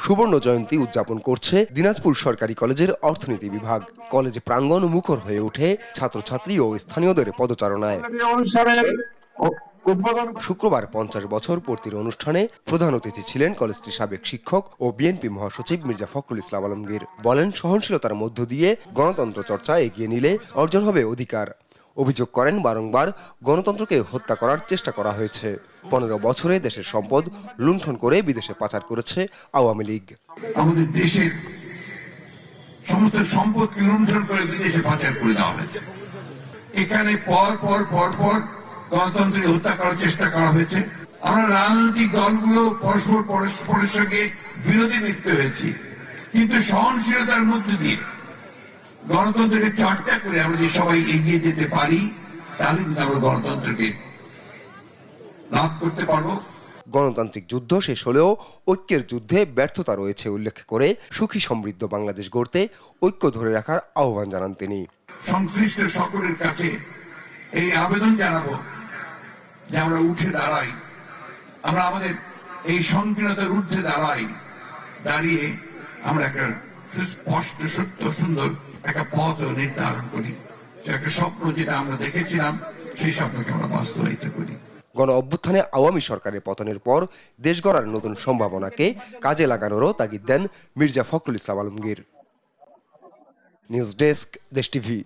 সুবর্ণ জয়ন্তী উদযাপন করছে দিনাজপুর সরকারি কলেজের অর্থনীতি বিভাগ। কলেজ প্রাঙ্গণ মুখর হয়ে ওঠে ছাত্রছাত্রী ও স্থানীয়দের পদচারণায়। শুক্রবার 50 বছর পূর্তির অনুষ্ঠানে প্রধান অতিথি ছিলেন কলেজটির সাবেক শিক্ষক ও বিএনপি মহাসচিব মির্জা ফখরুল ইসলাম আলমগীর। বলেন, সহনশীলতার মধ্য দিয়ে গণতন্ত্র চর্চা এগিয়ে নিলে অর্জন হবে অধিকার। অভিযোগ করেন, বারংবার গণতন্ত্রকে হত্যা করার চেষ্টা করা হয়েছে। 15 বছরে দেশের সম্পদ লুণ্ঠন করে বিদেশে পাচার করেছে আওয়ামী লীগ। আমাদের দেশের সমস্ত সম্পদকে লুণ্ঠন করে বিদেশে পাচার করে দেওয়া হয়েছে। এখানে পর পর পর পর গণতন্ত্রকে হত্যা করার চেষ্টা করা হয়েছে। আমরা রাজনৈতিক দলগুলো পরস্পর পরস্পরের সঙ্গে বিরোধী লিপ্ত হয়েছি, কিন্তু সহনশীলতার মধ্য দিয়ে গণতন্ত্রকে চর্চা করে আমরা যে সবাই এগিয়ে যেতে পারি, তাহলে কিন্তু আমরা গণতন্ত্রকে লাভ করতে পারবো। গণতান্ত্রিক যুদ্ধ শেষ হলেও ঐক্যের যুদ্ধে ব্যর্থতা রয়েছে উল্লেখ করে সুখী সমৃদ্ধ বাংলাদেশ গড়তে ঐক্য ধরে রাখার আহ্বান জানান তিনি। সংশ্লিষ্ট সকলের কাছে এই আবেদন জানাবো যে আমরা উঠে দাঁড়াই, আমরা আমাদের এই সংকীর্ণতার ঊর্ধ্বে দাঁড়িয়ে আমরা একটা স্পষ্ট সত্য সুন্দর একটা পথ নির্ধারণ করি। একটা স্বপ্ন যেটা আমরা দেখেছিলাম, সেই স্বপ্নকে আমরা বাস্তবায়িত করি। গণ অভ্যুত্থানে আওয়ামী সরকারের পতনের পর দেশ গড়ার নতুন সম্ভাবনাকে কাজে লাগানোরও তাগিদ দেন মির্জা ফখরুল ইসলাম আলমগীর। নিউজ ডেস্ক, দেশ টিভি।